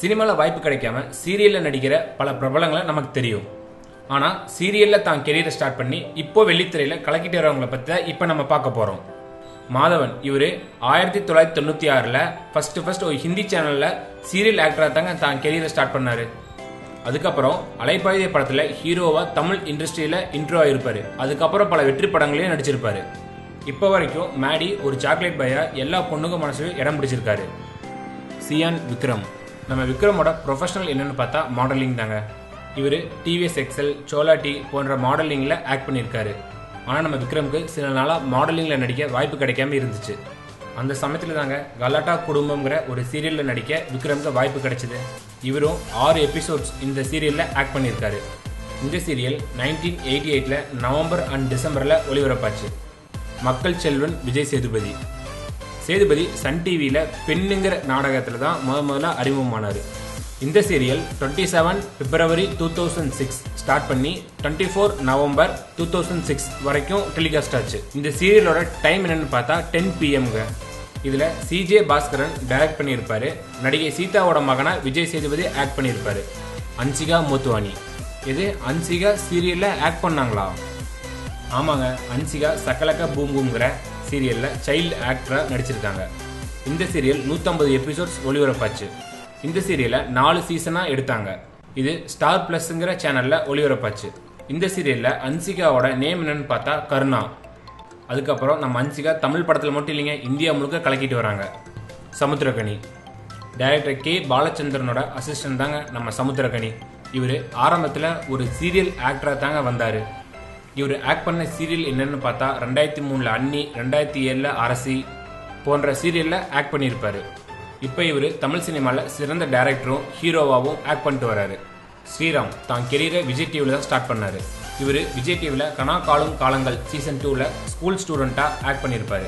சினிமாவில் வாய்ப்பு கிடைக்காம சீரியலில் நடிக்கிற பல பிரபலங்களை நமக்கு தெரியும். ஆனால் சீரியலில் தான் கெரியரை ஸ்டார்ட் பண்ணி இப்போ வெள்ளித்திரையில் கலக்கிட்டு வரவங்களை பற்றி தான் இப்போ நம்ம பார்க்க போகிறோம். மாதவன் இவர் 1996 ஃபர்ஸ்ட் ஒரு ஹிந்தி சேனலில் சீரியல் ஆக்டராக தாங்க தான் கெரியரை ஸ்டார்ட் பண்ணார். அதுக்கப்புறம் அலைப்பாயுதே படத்தில் ஹீரோவாக தமிழ் இண்டஸ்ட்ரியில் இன்ட்ரோ ஆகிருப்பார். அதுக்கப்புறம் பல வெற்றி படங்களையும் நடிச்சிருப்பார். இப்போ வரைக்கும் மேடி ஒரு சாக்லேட் பையா எல்லா பொண்ணுக்கும் மனசுலையும் இடம் பிடிச்சிருக்காரு. சியான் விக்ரம். நம்ம விக்ரமோட ப்ரொஃபஷனல் என்னன்னு பார்த்தா மாடலிங் தாங்க. இவர் டிவிஎஸ் எக்ஸல், சோலா டி போன்ற மாடலிங்கில் ஆக்ட் பண்ணியிருக்காரு. ஆனால் நம்ம விக்ரமுக்கு சில நாளாக மாடலிங்கில் நடிக்க வாய்ப்பு கிடைக்காம இருந்துச்சு. அந்த சமயத்தில் தாங்க கலாட்டா குடும்பம்ங்கிற ஒரு சீரியலில் நடிக்க விக்ரமுக்கு வாய்ப்பு கிடைச்சிது. இவரும் 6 எபிசோட்ஸ் இந்த சீரியலில் ஆக்ட் பண்ணியிருக்காரு. இந்த சீரியல் 1988 நவம்பர் அண்ட் டிசம்பரில் ஒளிபரப்பாச்சு. மக்கள் செல்வன் விஜய் சேதுபதி. சேதுபதி சன் டிவியில் பெண்ணுங்கிற நாடகத்தில் தான் முதல்ல அறிமுகமானார். இந்த சீரியல் 27 பிப்ரவரி 2006 ஸ்டார்ட் பண்ணி 24 நவம்பர் 2006 வரைக்கும் டெலிகாஸ்ட் ஆச்சு. இந்த சீரியலோட டைம் என்னன்னு பார்த்தா 10 PM. இதில் CJ பாஸ்கரன் டைரக்ட் பண்ணியிருப்பாரு. நடிகை சீதாவோட மகனா விஜய் சேதுபதி ஆக்ட் பண்ணியிருப்பாரு. அன்சிகா மோத்வானி. இது அன்சிகா சீரியலில் ஆக்ட் பண்ணாங்களா? ஆமாங்க, அன்சிகா சக்கலக்க பூம் பூம்ங்கிற சீரியலில் சைல்டு ஆக்டராக நடிச்சிருக்காங்க. இந்த சீரியல் 150 எபிசோட்ஸ் ஒளிபரப்பாச்சு. இந்த சீரியலை 4 சீசனாக எடுத்தாங்க. இது ஸ்டார் பிளஸ்ங்கிற சேனலில் ஒளிபரப்பாச்சு. இந்த சீரியலில் அன்சிகாவோட நேம் என்னன்னு பார்த்தா கருணா. அதுக்கப்புறம் நம்ம அன்சிகா தமிழ் படத்தில் மட்டும் இல்லைங்க, இந்தியா முழுக்க கலக்கிட்டு வராங்க. சமுத்திரக்கனி. டைரக்டர் கே பாலச்சந்திரனோட அசிஸ்டன்ட் தாங்க நம்ம சமுத்திரக்கனி. இவர் ஆரம்பத்தில் ஒரு சீரியல் ஆக்டராக தாங்க வந்தார். இவர் ஆக்ட் பண்ண சீரியல் என்னன்னு பார்த்தா 2003 அன்னி, 2007 அரசி போன்ற சீரியலில் ஆக்ட் பண்ணியிருப்பார். இப்போ இவர் தமிழ் சினிமாவில் சிறந்த டைரக்டரும் ஹீரோவாகவும் ஆக்ட் பண்ணிட்டு வர்றாரு. ஸ்ரீராம் தான் கெரியரை விஜய் டிவியில் தான் ஸ்டார்ட் பண்ணார். இவர் விஜய் டிவியில் கனா காலும் காலங்கள் சீசன் 2ல் ஸ்கூல் ஸ்டூடெண்ட்டாக ஆக்ட் பண்ணியிருப்பார்.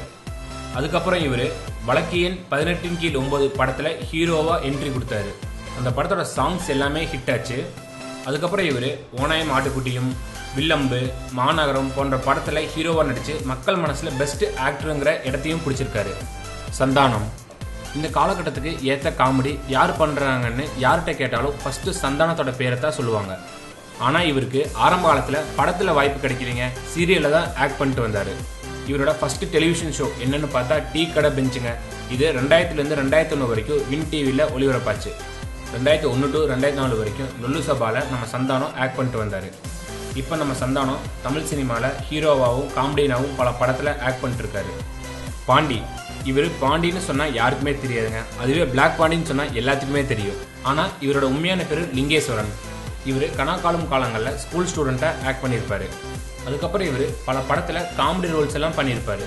அதுக்கப்புறம் இவர் வழக்கியன் 18/9 படத்தில் ஹீரோவாக என்ட்ரி கொடுத்தாரு. அந்த படத்தோட சாங்ஸ் எல்லாமே ஹிட் ஆச்சு. அதுக்கப்புறம் இவர் ஓனாயம் ஆட்டுக்குட்டியும், வில்லம்பு, மாநகரம் போன்ற படத்தில் ஹீரோவாக நடித்து மக்கள் மனசில் பெஸ்ட் ஆக்டருங்கிற இடத்தையும் பிடிச்சிருக்காரு. சந்தானம். இந்த காலகட்டத்துக்கு ஏற்ற காமெடி யார் பண்ணுறாங்கன்னு யார்கிட்ட கேட்டாலும் ஃபஸ்ட்டு சந்தானத்தோட பேரை தான் சொல்லுவாங்க. ஆனால் இவருக்கு ஆரம்ப காலத்தில் படத்தில் வாய்ப்பு கிடைக்கிறீங்க, சீரியலில் தான் ஆக்ட் பண்ணிட்டு வந்தார். இவரோட ஃபஸ்ட்டு டெலிவிஷன் ஷோ என்னென்னு பார்த்தா டீ கடை பெஞ்சுங்க. இது 2000 2001 வரைக்கும் வின் டிவியில் ஒளிபரப்பாச்சு. 2001 to 2004 வரைக்கும் லொல்லு சபாவில் நம்ம சந்தானம் ஆக்ட் பண்ணிட்டு வந்தார். இப்போ நம்ம சந்தானம் தமிழ் சினிமாவில் ஹீரோவாகவும் காமெடினாகவும் பல படத்தில் ஆக்ட் பண்ணிட்டுருக்காரு. பாண்டி. இவர் பாண்டின்னு சொன்னால் யாருக்குமே தெரியாதுங்க. அதுவே பிளாக் பாண்டின்னு சொன்னால் எல்லாத்துக்குமே தெரியும். ஆனால் இவரோட உண்மையான பேர் லிங்கேஸ்வரன். இவர் கனாக்காலும் காலங்களில் ஸ்கூல் ஸ்டூடெண்ட்டாக ஆக்ட் பண்ணியிருப்பார். அதுக்கப்புறம் இவர் பல படத்தில் காமெடி ரோல்ஸ் எல்லாம் பண்ணியிருப்பார்.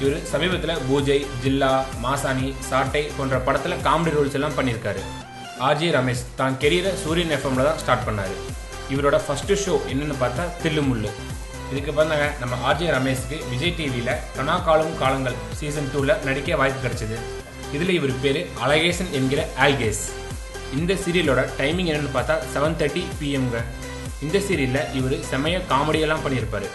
இவர் சமீபத்தில் பூஜை, ஜில்லா, மாசாணி, சாட்டை போன்ற படத்தில் காமெடி ரோல்ஸ் எல்லாம் பண்ணியிருக்காரு. RJ ரமேஷ் தான் கெரியரை சூரியன் எஃப்எம்ல தான் ஸ்டார்ட் பண்ணார். இவரோட ஃபஸ்ட்டு ஷோ என்னென்னு பார்த்தா தில்லுமுள்ளு. இதுக்கு பார்த்தாங்க நம்ம RJ ரமேஷ்க்கு விஜய் டிவியில் கனா காலும் காலங்கள் சீசன் 2ல் நடிக்க வாய்ப்பு கிடைச்சிது. இதில் இவர் பேர் அழகேசன் என்கிற ஆல்கேஸ். இந்த சீரியலோட டைமிங் என்னென்னு பார்த்தா 7:30 PM. இந்த சீரியலில் இவர் செம்மைய காமெடியெல்லாம் பண்ணியிருப்பார்.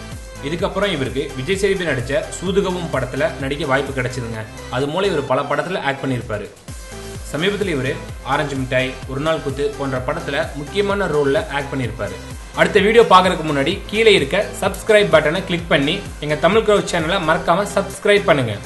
இதுக்கப்புறம் இவருக்கு விஜய் சேதுபதி நடித்த சூதுகவும் படத்தில் நடிக்க வாய்ப்பு கிடைச்சிதுங்க. அது மூலம் இவர் பல படத்தில் ஆக்ட் பண்ணியிருப்பார். சமீபத்தில் இவர் ஆரஞ்சு மிட்டாய், ஒரு நாள் குத்து போன்ற படத்தில் முக்கியமான ரோலில் ஆக்ட் பண்ணியிருப்பார். அடுத்த வீடியோ பார்க்கறதுக்கு முன்னாடி கீழே இருக்க சப்ஸ்கிரைப் பட்டனை கிளிக் பண்ணி எங்கள் தமிழ் க்ரௌட் சேனலை மறக்காமல் சப்ஸ்கிரைப் பண்ணுங்கள்.